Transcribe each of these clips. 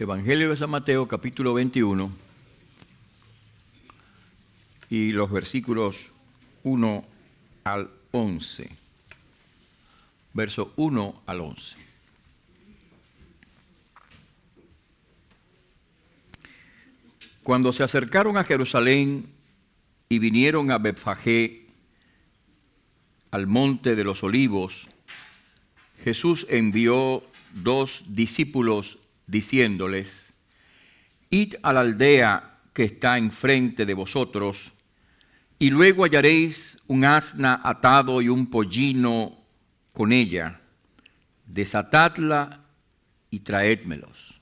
Evangelio de San Mateo, capítulo 21, y los versículos 1 al 11. Verso 1 al 11. Cuando se acercaron a Jerusalén y vinieron a Betfagé, al monte de los Olivos, Jesús envió 2 discípulos diciéndoles: id a la aldea que está enfrente de vosotros, y luego hallaréis un asna atado y un pollino con ella. Desatadla y traédmelos.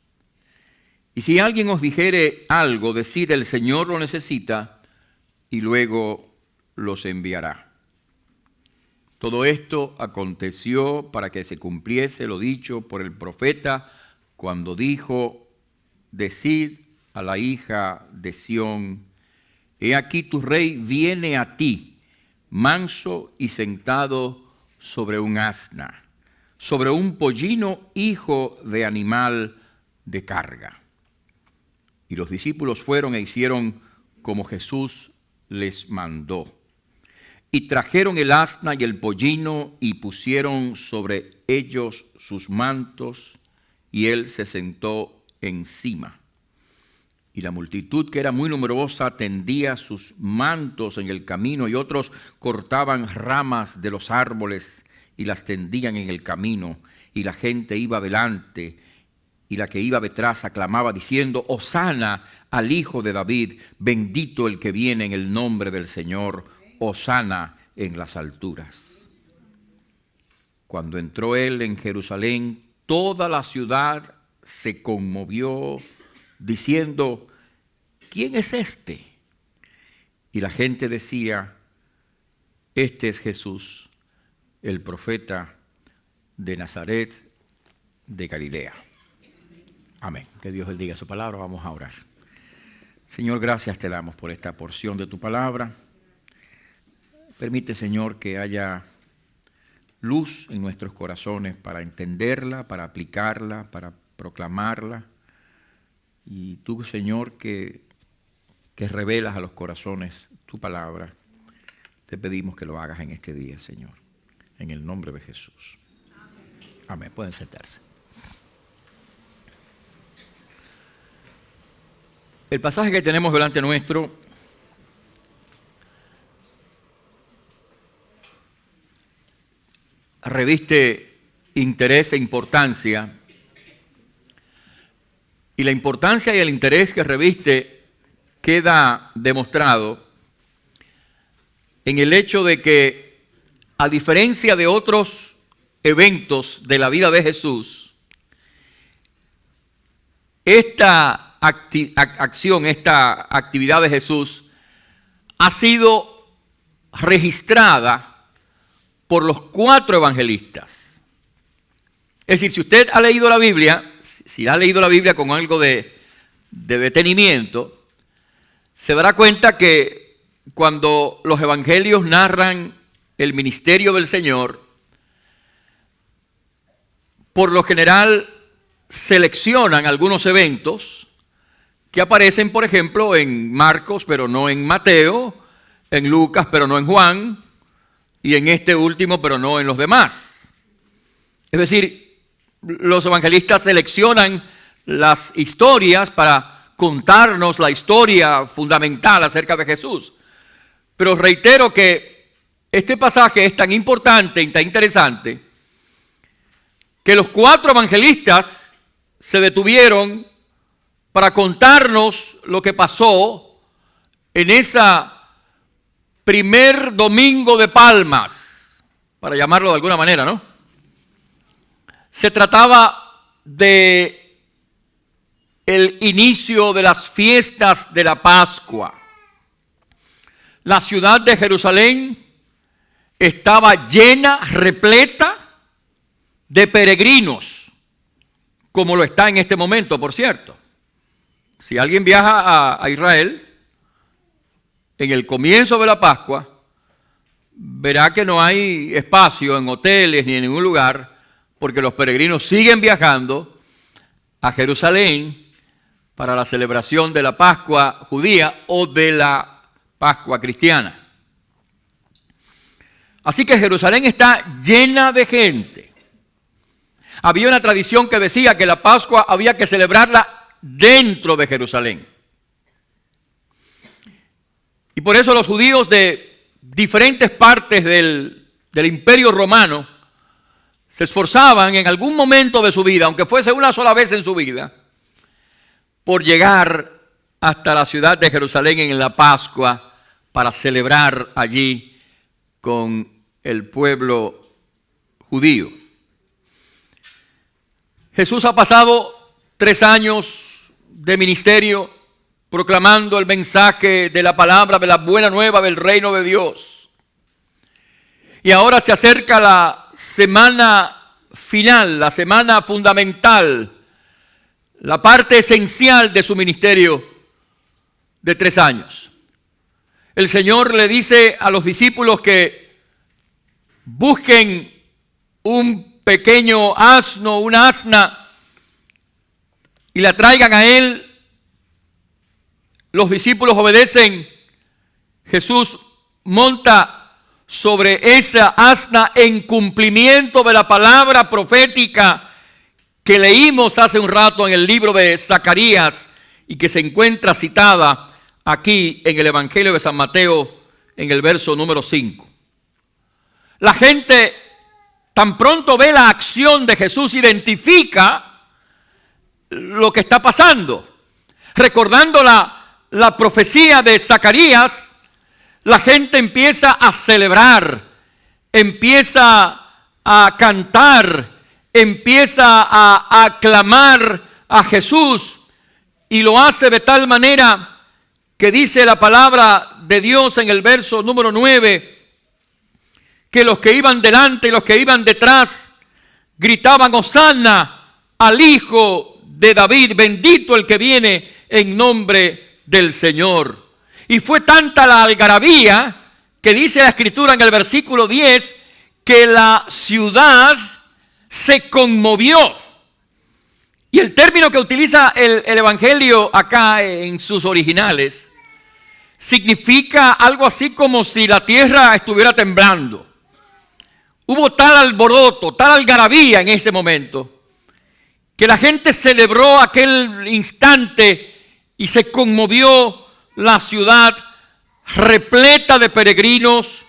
Y si alguien os dijere algo, decid: el Señor lo necesita, y luego los enviará. Todo esto aconteció para que se cumpliese lo dicho por el profeta, cuando dijo: decid a la hija de Sión, he aquí tu rey viene a ti, manso y sentado sobre un asna, sobre un pollino, hijo de animal de carga. Y los discípulos fueron e hicieron como Jesús les mandó. Y trajeron el asna y el pollino y pusieron sobre ellos sus mantos, y él se sentó encima. Y la multitud, que era muy numerosa, tendía sus mantos en el camino, y otros cortaban ramas de los árboles y las tendían en el camino. Y la gente iba delante, y la que iba detrás aclamaba diciendo: Hosana al Hijo de David, bendito el que viene en el nombre del Señor, Hosana en las alturas. Cuando entró él en Jerusalén, toda la ciudad se conmovió, diciendo: ¿quién es este? Y la gente decía: este es Jesús, el profeta de Nazaret de Galilea. Amén. Que Dios bendiga su palabra. Vamos a orar. Señor, gracias te damos por esta porción de tu palabra. Permite, Señor, que haya luz en nuestros corazones para entenderla, para aplicarla, para proclamarla. Y tú, Señor, que revelas a los corazones tu palabra, te pedimos que lo hagas en este día, Señor, en el nombre de Jesús. Amén. Pueden sentarse. El pasaje que tenemos delante nuestro reviste interés e importancia, y la importancia y el interés que reviste queda demostrado en el hecho de que, a diferencia de otros eventos de la vida de Jesús, esta acción, esta actividad de Jesús ha sido registrada por los 4 evangelistas. Es decir, si usted ha leído la Biblia, si ha leído la Biblia con algo de detenimiento, se dará cuenta que cuando los evangelios narran el ministerio del Señor, por lo general seleccionan algunos eventos que aparecen, por ejemplo, en Marcos, pero no en Mateo, en Lucas, pero no en Juan, y en este último, pero no en los demás. Es decir, los evangelistas seleccionan las historias para contarnos la historia fundamental acerca de Jesús. Pero reitero que este pasaje es tan importante y tan interesante que los 4 evangelistas se detuvieron para contarnos lo que pasó en esa primer domingo de Palmas, para llamarlo de alguna manera, ¿no? Se trataba de el inicio de las fiestas de la Pascua. La ciudad de Jerusalén estaba llena, repleta de peregrinos, como lo está en este momento, por cierto. Si alguien viaja a Israel, en el comienzo de la Pascua, verá que no hay espacio en hoteles ni en ningún lugar, porque los peregrinos siguen viajando a Jerusalén para la celebración de la Pascua judía o de la Pascua cristiana. Así que Jerusalén está llena de gente. Había una tradición que decía que la Pascua había que celebrarla dentro de Jerusalén. Y por eso los judíos de diferentes partes del Imperio Romano se esforzaban en algún momento de su vida, aunque fuese una sola vez en su vida, por llegar hasta la ciudad de Jerusalén en la Pascua para celebrar allí con el pueblo judío. Jesús ha pasado 3 años de ministerio proclamando el mensaje de la palabra, de la buena nueva del reino de Dios. Y ahora se acerca la semana final, la semana fundamental, la parte esencial de su ministerio de 3 años. El Señor le dice a los discípulos que busquen un pequeño asno, una asna, y la traigan a Él. Los discípulos obedecen. Jesús monta sobre esa asna en cumplimiento de la palabra profética que leímos hace un rato en el libro de Zacarías y que se encuentra citada aquí en el Evangelio de San Mateo en el verso número 5. La gente tan pronto ve la acción de Jesús, identifica lo que está pasando. Recordando la profecía de Zacarías, la gente empieza a celebrar, empieza a cantar, empieza a aclamar a Jesús, y lo hace de tal manera que dice la palabra de Dios en el verso número 9, que los que iban delante y los que iban detrás gritaban: Hosana al Hijo de David, bendito el que viene en nombre del Señor. Y fue tanta la algarabía que dice la Escritura en el versículo 10 que la ciudad se conmovió. Y el término que utiliza el Evangelio acá en sus originales significa algo así como si la tierra estuviera temblando. Hubo tal alboroto, tal algarabía en ese momento, que la gente celebró aquel instante y se conmovió la ciudad repleta de peregrinos.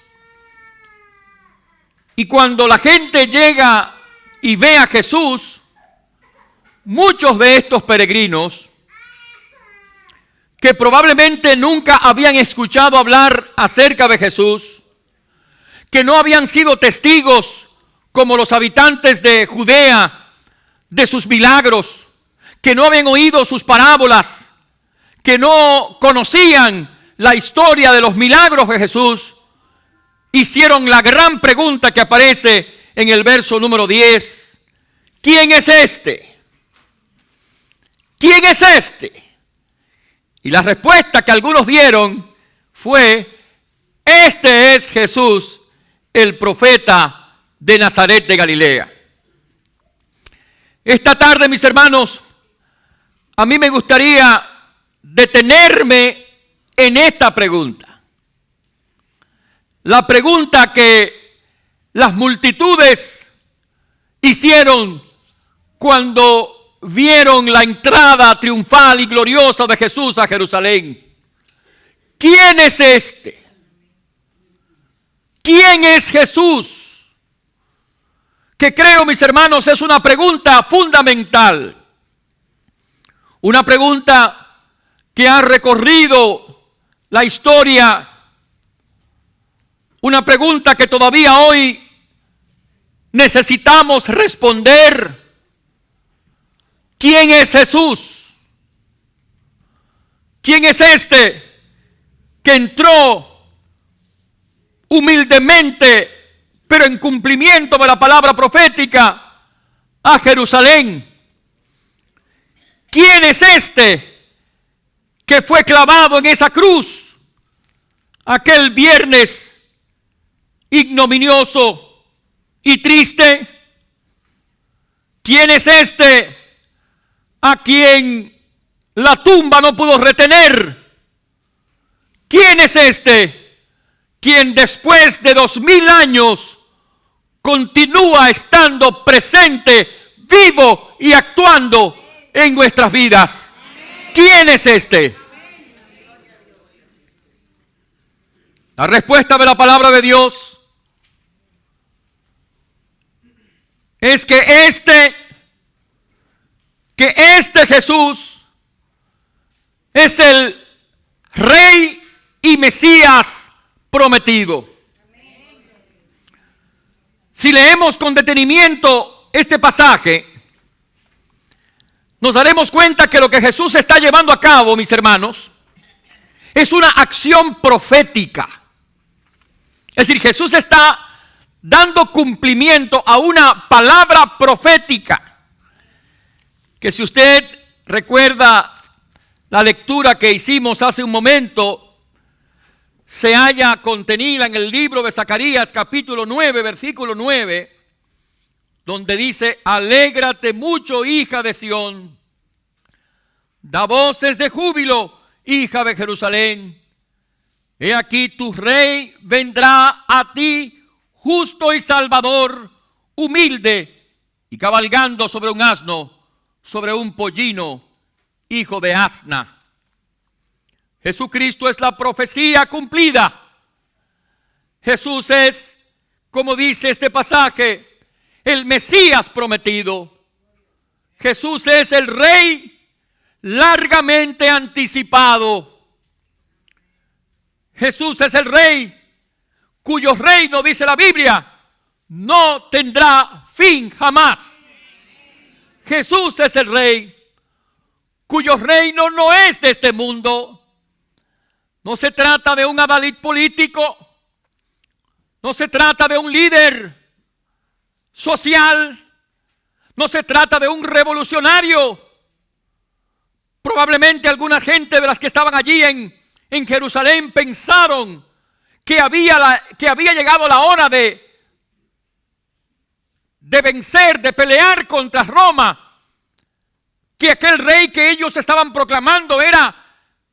Y cuando la gente llega y ve a Jesús, muchos de estos peregrinos que probablemente nunca habían escuchado hablar acerca de Jesús, que no habían sido testigos como los habitantes de Judea de sus milagros, que no habían oído sus parábolas, que no conocían la historia de los milagros de Jesús, hicieron la gran pregunta que aparece en el verso número 10. ¿Quién es este? ¿Quién es este? Y la respuesta que algunos dieron fue: este es Jesús, el profeta de Nazaret de Galilea. Esta tarde, mis hermanos, a mí me gustaría detenerme en esta pregunta. La pregunta que las multitudes hicieron cuando vieron la entrada triunfal y gloriosa de Jesús a Jerusalén. ¿Quién es este? ¿Quién es Jesús? Que creo, mis hermanos, es una pregunta fundamental. Una pregunta que ha recorrido la historia. Una pregunta que todavía hoy necesitamos responder. ¿Quién es Jesús? ¿Quién es este que entró humildemente, pero en cumplimiento de la palabra profética, a Jerusalén? ¿Quién es este que fue clavado en esa cruz aquel viernes ignominioso y triste? ¿Quién es este a quien la tumba no pudo retener. ¿Quién es este? Quien después de 2000 años continúa estando presente, vivo y actuando en nuestras vidas. ¿Quién es este? La respuesta de la palabra de Dios es que este Jesús es el Rey y Mesías prometido. Si leemos con detenimiento este pasaje, nos daremos cuenta que lo que Jesús está llevando a cabo, mis hermanos, es una acción profética. Es decir, Jesús está dando cumplimiento a una palabra profética, que si usted recuerda la lectura que hicimos hace un momento, se halla contenida en el libro de Zacarías, capítulo 9, versículo 9, donde dice: alégrate mucho, hija de Sión, da voces de júbilo, hija de Jerusalén. He aquí tu rey vendrá a ti, justo y salvador, humilde y cabalgando sobre un asno, sobre un pollino, hijo de asna. Jesucristo es la profecía cumplida. Jesús es, como dice este pasaje, el Mesías prometido. Jesús es el Rey largamente anticipado. Jesús es el Rey cuyo reino, dice la Biblia, no tendrá fin jamás. Jesús es el Rey cuyo reino no es de este mundo. No se trata de un adalid político, no se trata de un líder social, no se trata de un revolucionario. Probablemente alguna gente de las que estaban allí en Jerusalén pensaron que había llegado la hora de vencer, de pelear contra Roma, que aquel rey que ellos estaban proclamando era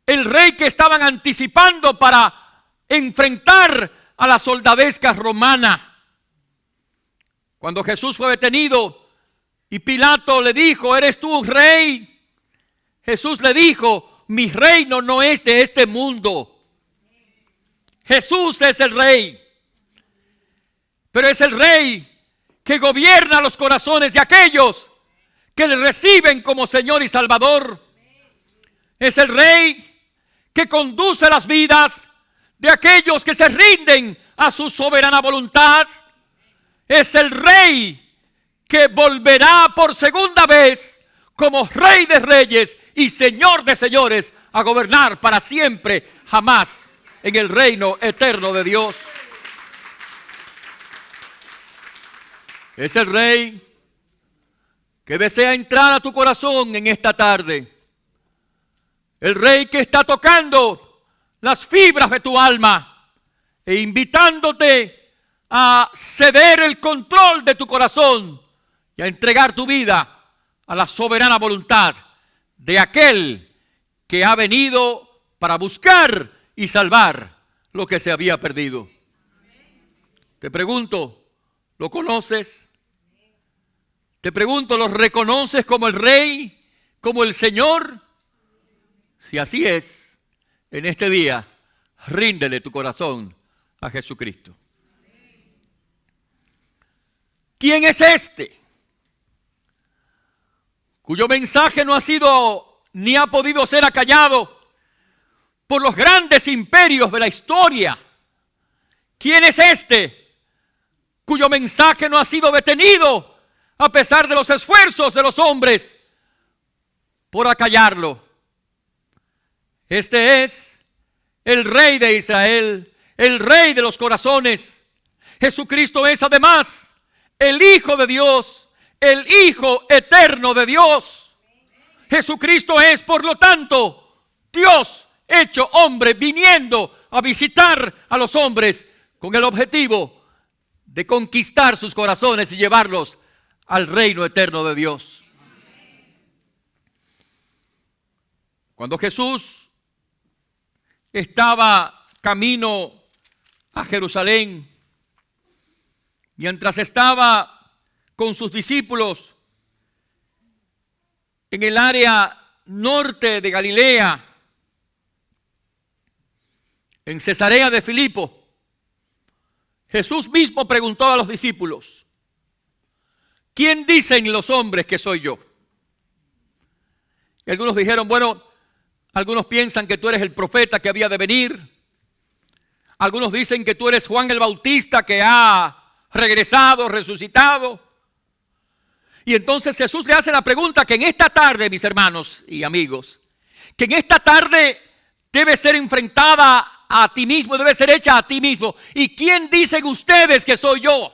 el rey que estaban anticipando para enfrentar a la soldadesca romana. Cuando Jesús fue detenido y Pilato le dijo: ¿eres tú rey? Jesús le dijo: mi reino no es de este mundo. Jesús es el Rey, pero es el Rey que gobierna los corazones de aquellos que le reciben como Señor y Salvador. Es el Rey que conduce las vidas de aquellos que se rinden a su soberana voluntad. Es el Rey que volverá por segunda vez como Rey de reyes y Señor de señores a gobernar para siempre, jamás, en el reino eterno de Dios. Es el Rey que desea entrar a tu corazón en esta tarde. El Rey que está tocando las fibras de tu alma e invitándote a ceder el control de tu corazón y a entregar tu vida a la soberana voluntad de aquel que ha venido para buscar y salvar lo que se había perdido. Te pregunto, ¿lo conoces? Te pregunto, ¿lo reconoces como el Rey, como el Señor? Si así es, en este día, ríndele tu corazón a Jesucristo. ¿Quién es este cuyo mensaje no ha sido ni ha podido ser acallado por los grandes imperios de la historia? ¿Quién es este cuyo mensaje no ha sido detenido a pesar de los esfuerzos de los hombres por acallarlo? Este es el Rey de Israel, el Rey de los corazones. Jesucristo es además el Hijo de Dios, el Hijo eterno de Dios. Jesucristo es, por lo tanto, Dios hecho hombre, viniendo a visitar a los hombres con el objetivo de conquistar sus corazones y llevarlos al reino eterno de Dios. Cuando Jesús estaba camino a Jerusalén, mientras estaba con sus discípulos en el área norte de Galilea, en Cesarea de Filipo, Jesús mismo preguntó a los discípulos: ¿quién dicen los hombres que soy yo? Y algunos dijeron, bueno, algunos piensan que tú eres el profeta que había de venir. Algunos dicen que tú eres Juan el Bautista que ha regresado, resucitado. Y entonces Jesús le hace la pregunta que en esta tarde, mis hermanos y amigos, que en esta tarde debe ser enfrentada a ti mismo, debe ser hecha a ti mismo. ¿Y quién dicen ustedes que soy yo?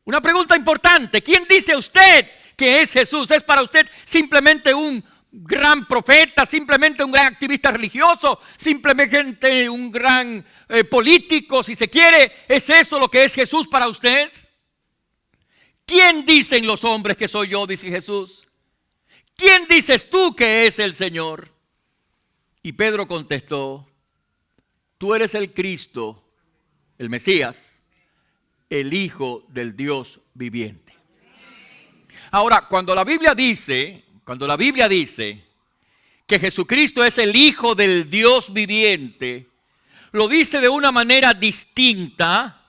Una pregunta importante. ¿Quién dice usted que es Jesús? ¿Es para usted simplemente un gran profeta, simplemente un gran activista religioso, simplemente un gran político, si se quiere? ¿Es eso lo que es Jesús para usted? ¿Quién dicen los hombres que soy yo?, dice Jesús. ¿Quién dices tú que es el Señor? Y Pedro contestó: tú eres el Cristo, el Mesías, el Hijo del Dios viviente. Ahora, cuando la Biblia dice que Jesucristo es el Hijo del Dios viviente, lo dice de una manera distinta,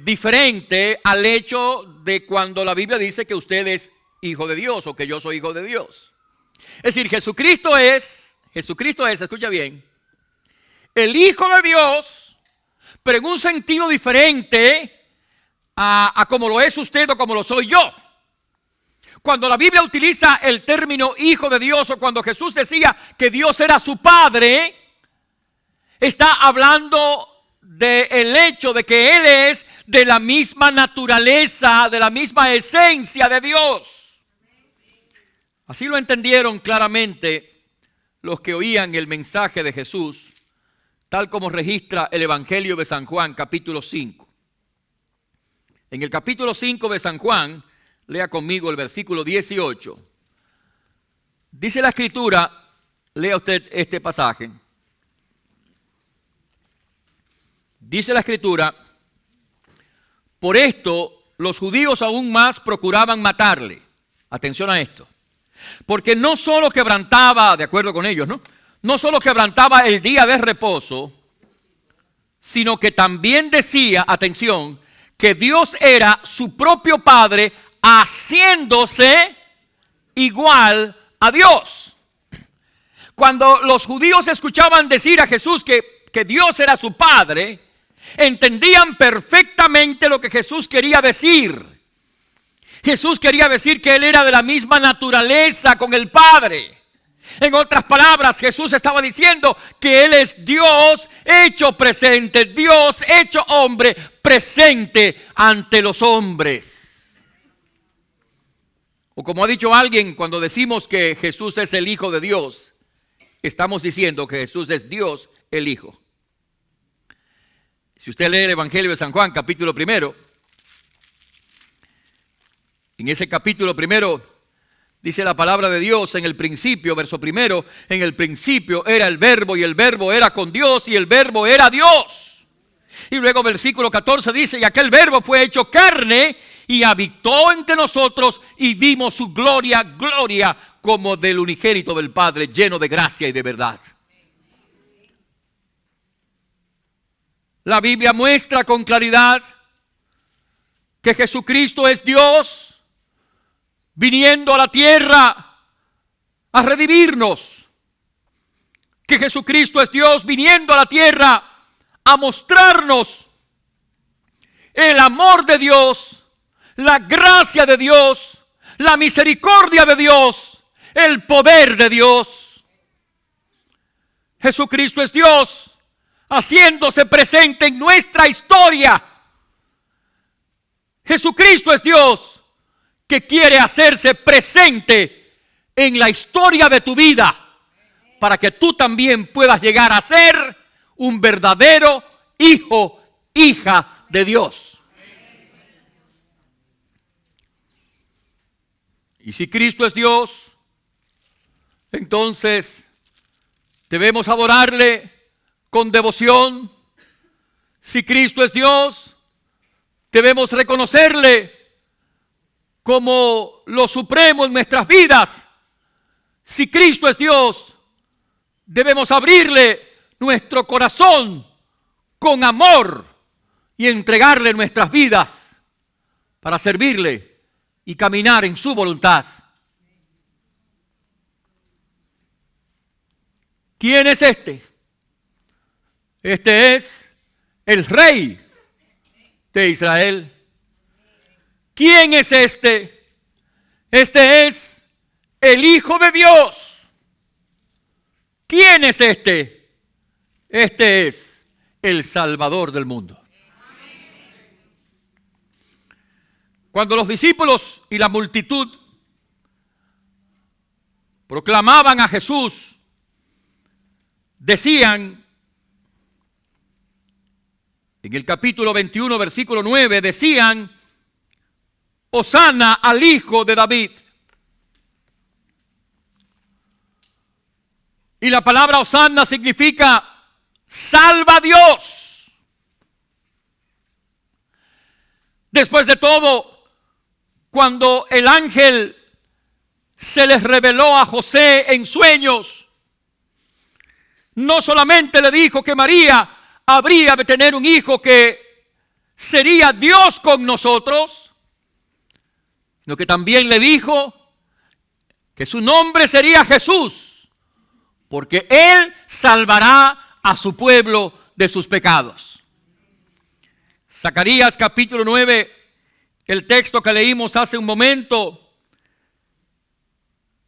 diferente al hecho de cuando la Biblia dice que usted es hijo de Dios o que yo soy hijo de Dios. Es decir, Jesucristo es, escucha bien, el Hijo de Dios, pero en un sentido diferente a como lo es usted o como lo soy yo. Cuando la Biblia utiliza el término Hijo de Dios, o cuando Jesús decía que Dios era su Padre, está hablando del hecho de que Él es de la misma naturaleza, de la misma esencia de Dios. Así lo entendieron claramente los que oían el mensaje de Jesús, tal como registra el Evangelio de San Juan, capítulo 5. En el capítulo 5 de San Juan, lea conmigo el versículo 18. Dice la Escritura, lea usted este pasaje. Dice la Escritura: por esto los judíos aún más procuraban matarle. Atención a esto. Porque no solo quebrantaba, de acuerdo con ellos, no solo quebrantaba el día de reposo, sino que también decía, atención, que Dios era su propio Padre, haciéndose igual a Dios. Cuando los judíos escuchaban decir a Jesús que Dios era su Padre, entendían perfectamente lo que Jesús quería decir. Jesús quería decir que Él era de la misma naturaleza con el Padre. En otras palabras, Jesús estaba diciendo que Él es Dios hecho presente, Dios hecho hombre, presente ante los hombres. O como ha dicho alguien, cuando decimos que Jesús es el Hijo de Dios, estamos diciendo que Jesús es Dios el Hijo. Si usted lee el Evangelio de San Juan, capítulo 1, en ese capítulo 1 dice la palabra de Dios: en el principio, verso 1, en el principio era el Verbo, y el Verbo era con Dios, y el Verbo era Dios. Y luego versículo 14 dice: y aquel Verbo fue hecho carne y habitó entre nosotros, y vimos su gloria, gloria como del unigénito del Padre, lleno de gracia y de verdad. La Biblia muestra con claridad que Jesucristo es Dios viniendo a la tierra a redimirnos. Que Jesucristo es Dios viniendo a la tierra a mostrarnos el amor de Dios, la gracia de Dios, la misericordia de Dios, el poder de Dios. Jesucristo es Dios haciéndose presente en nuestra historia. Jesucristo es Dios que quiere hacerse presente en la historia de tu vida, para que tú también puedas llegar a ser un verdadero hijo, hija de Dios. Y si Cristo es Dios, Entonces, debemos adorarle con devoción. Si Cristo es Dios, debemos reconocerle como lo supremo en nuestras vidas. Si Cristo es Dios, debemos abrirle nuestro corazón con amor y entregarle nuestras vidas para servirle y caminar en su voluntad. ¿Quién es este? Este es el Rey de Israel. ¿Quién es este? Este es el Hijo de Dios. ¿Quién es este? Este es el Salvador del mundo. Cuando los discípulos y la multitud proclamaban a Jesús, decían, en el capítulo 21, versículo 9, decían: Hosana al Hijo de David. Y la palabra Hosana significa salva a Dios. Después de todo, cuando el ángel se les reveló a José en sueños, no solamente le dijo que María habría de tener un hijo que sería Dios con nosotros, sino que también le dijo que su nombre sería Jesús, porque Él salvará a su pueblo de sus pecados. Zacarías capítulo 9, el texto que leímos hace un momento,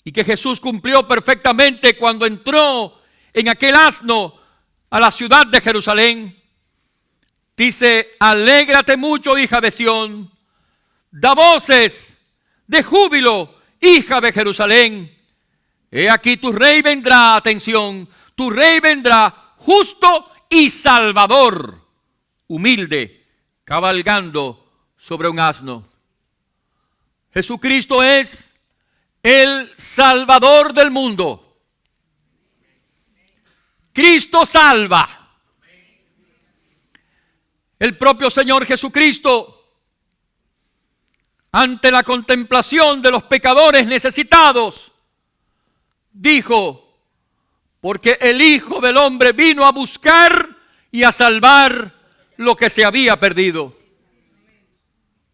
y que Jesús cumplió perfectamente cuando entró en aquel asno a la ciudad de Jerusalén. Dice: alégrate mucho, hija de Sión, da voces de júbilo, hija de Jerusalén. He aquí tu rey vendrá, atención, tu rey vendrá justo y salvador, humilde, cabalgando sobre un asno. Jesucristo es el Salvador del mundo. Cristo salva. El propio Señor Jesucristo, ante la contemplación de los pecadores necesitados, dijo: porque el Hijo del Hombre vino a buscar y a salvar lo que se había perdido.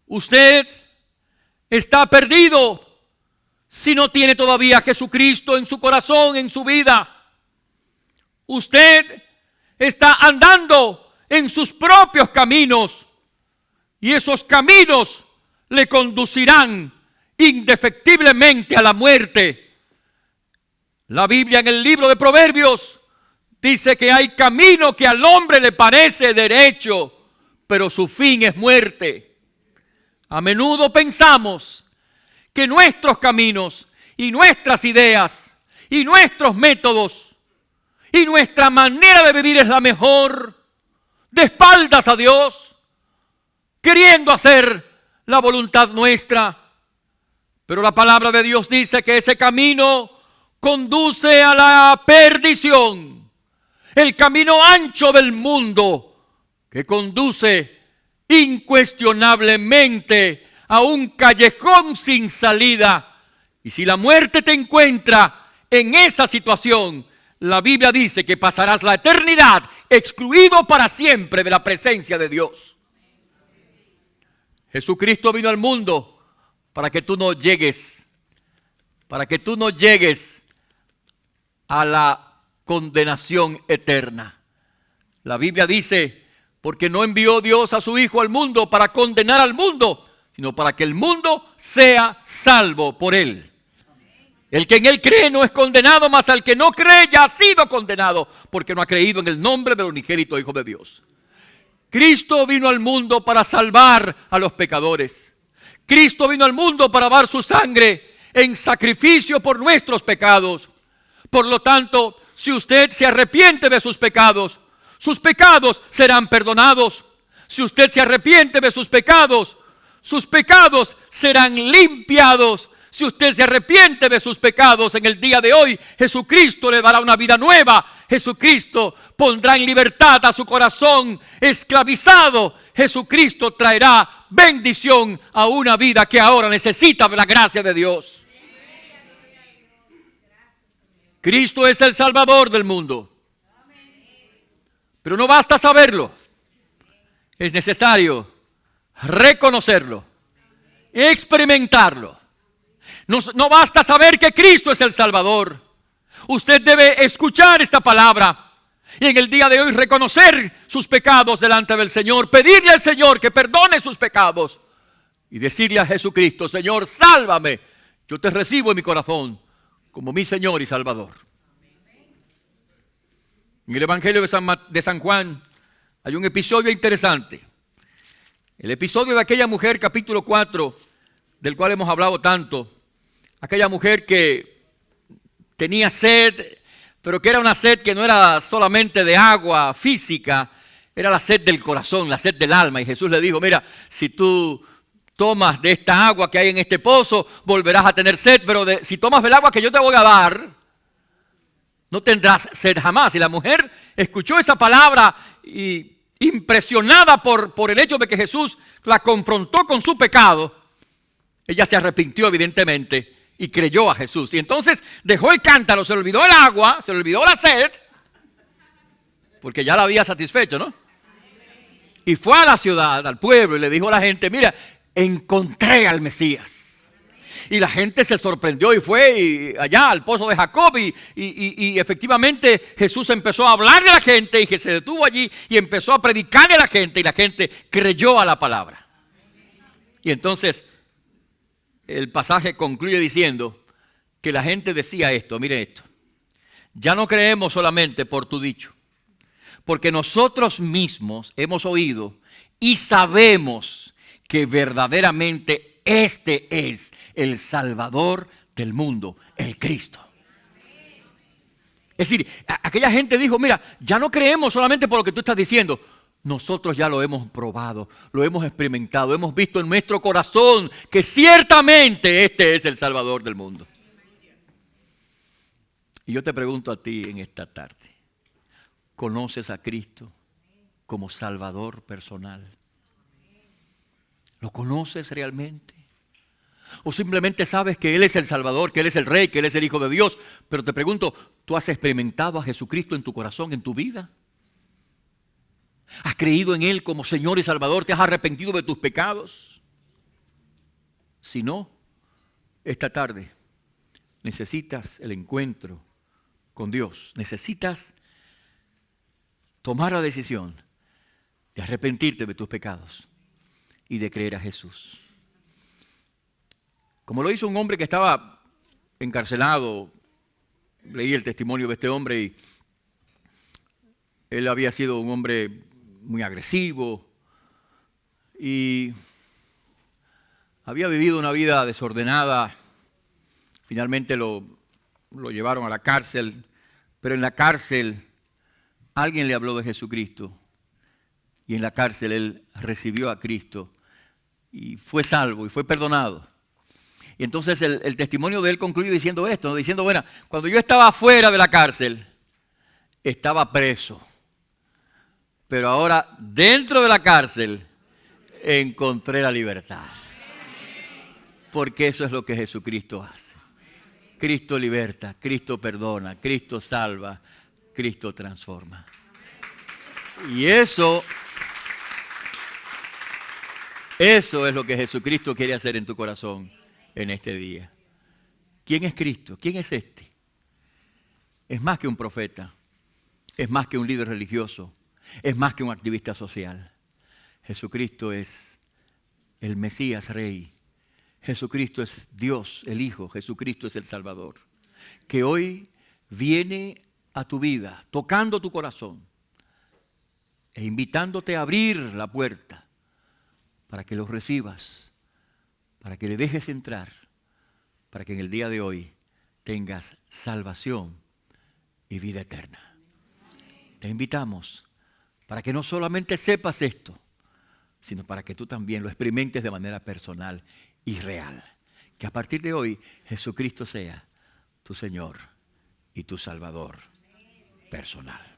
Usted está perdido si no tiene todavía a Jesucristo en su corazón, en su vida. Usted está andando en sus propios caminos, y esos caminos le conducirán indefectiblemente a la muerte. La Biblia en el libro de Proverbios dice que hay camino que al hombre le parece derecho, pero su fin es muerte. A menudo pensamos que nuestros caminos y nuestras ideas y nuestros métodos y nuestra manera de vivir es la mejor, de espaldas a Dios, queriendo hacer la voluntad nuestra. Pero la palabra de Dios dice que ese camino conduce a la perdición. El camino ancho del mundo que conduce incuestionablemente a un callejón sin salida. Y si la muerte te encuentra en esa situación, la Biblia dice que pasarás la eternidad excluido para siempre de la presencia de Dios. Jesucristo vino al mundo para que tú no llegues a la condenación eterna. La Biblia dice: porque no envió Dios a su Hijo al mundo para condenar al mundo, sino para que el mundo sea salvo por él. El que en él cree no es condenado, mas al que no cree ya ha sido condenado, porque no ha creído en el nombre del unigénito Hijo de Dios. Cristo vino al mundo para salvar a los pecadores. Cristo vino al mundo para dar su sangre en sacrificio por nuestros pecados. Por lo tanto, si usted se arrepiente de sus pecados serán perdonados. Si usted se arrepiente de sus pecados serán limpiados. Si usted se arrepiente de sus pecados en el día de hoy, Jesucristo le dará una vida nueva. Jesucristo pondrá en libertad a su corazón esclavizado. Jesucristo traerá bendición a una vida que ahora necesita la gracia de Dios. Cristo es el Salvador del mundo. Pero no basta saberlo. Es necesario reconocerlo, experimentarlo. No basta saber que Cristo es el Salvador. Usted debe escuchar esta palabra y en el día de hoy reconocer sus pecados delante del Señor, pedirle al Señor que perdone sus pecados y decirle a Jesucristo: Señor, sálvame, yo te recibo en mi corazón como mi Señor y Salvador. En el Evangelio de San Juan hay un episodio interesante. El episodio de aquella mujer, capítulo 4, del cual hemos hablado tanto. Aquella mujer que tenía sed, pero que era una sed que no era solamente de agua física, era la sed del corazón, la sed del alma. Y Jesús le dijo: mira, si tú tomas de esta agua que hay en este pozo, volverás a tener sed, pero si tomas del agua que yo te voy a dar, no tendrás sed jamás. Y la mujer escuchó esa palabra y, impresionada por el hecho de que Jesús la confrontó con su pecado, ella se arrepintió evidentemente y creyó a Jesús. Y entonces dejó el cántaro, se le olvidó el agua, se le olvidó la sed, porque ya la había satisfecho, ¿no? Y fue a la ciudad, al pueblo, y le dijo a la gente: mira, encontré al Mesías. Y la gente se sorprendió y fue allá al pozo de Jacob y efectivamente Jesús empezó a hablar de la gente y que se detuvo allí y empezó a predicarle a la gente y la gente creyó a la palabra. Y entonces el pasaje concluye diciendo que la gente decía esto: mire esto, ya no creemos solamente por tu dicho, porque nosotros mismos hemos oído y sabemos que verdaderamente este es el Salvador del mundo, el Cristo. Es decir, aquella gente dijo: mira, ya no creemos solamente por lo que tú estás diciendo. Nosotros ya lo hemos probado, lo hemos experimentado, hemos visto en nuestro corazón que ciertamente este es el Salvador del mundo. Y yo te pregunto a ti en esta tarde: ¿conoces a Cristo como Salvador personal? ¿Lo conoces realmente? ¿O simplemente sabes que Él es el Salvador, que Él es el Rey, que Él es el Hijo de Dios? Pero te pregunto, ¿tú has experimentado a Jesucristo en tu corazón, en tu vida? ¿Has creído en Él como Señor y Salvador? ¿Te has arrepentido de tus pecados? Si no, esta tarde necesitas el encuentro con Dios. Necesitas tomar la decisión de arrepentirte de tus pecados y de creer a Jesús. Como lo hizo un hombre que estaba encarcelado, leí el testimonio de este hombre y él había sido un hombre muy agresivo y había vivido una vida desordenada. Finalmente lo llevaron a la cárcel, pero en la cárcel alguien le habló de Jesucristo y en la cárcel él recibió a Cristo y fue salvo y fue perdonado. Y entonces el testimonio de él concluye diciendo esto, ¿no? Diciendo: bueno, cuando yo estaba fuera de la cárcel, estaba preso. Pero ahora, dentro de la cárcel, encontré la libertad. Porque eso es lo que Jesucristo hace. Cristo liberta, Cristo perdona, Cristo salva, Cristo transforma. Y eso es lo que Jesucristo quiere hacer en tu corazón en este día. ¿Quién es Cristo? ¿Quién es este? Es más que un profeta, es más que un líder religioso, es más que un activista social. Jesucristo es el Mesías Rey. Jesucristo es Dios, el Hijo. Jesucristo es el Salvador, que hoy viene a tu vida, tocando tu corazón e invitándote a abrir la puerta para que lo recibas, para que le dejes entrar, para que en el día de hoy tengas salvación y vida eterna. Te invitamos para que no solamente sepas esto, sino para que tú también lo experimentes de manera personal y real. Que a partir de hoy Jesucristo sea tu Señor y tu Salvador personal.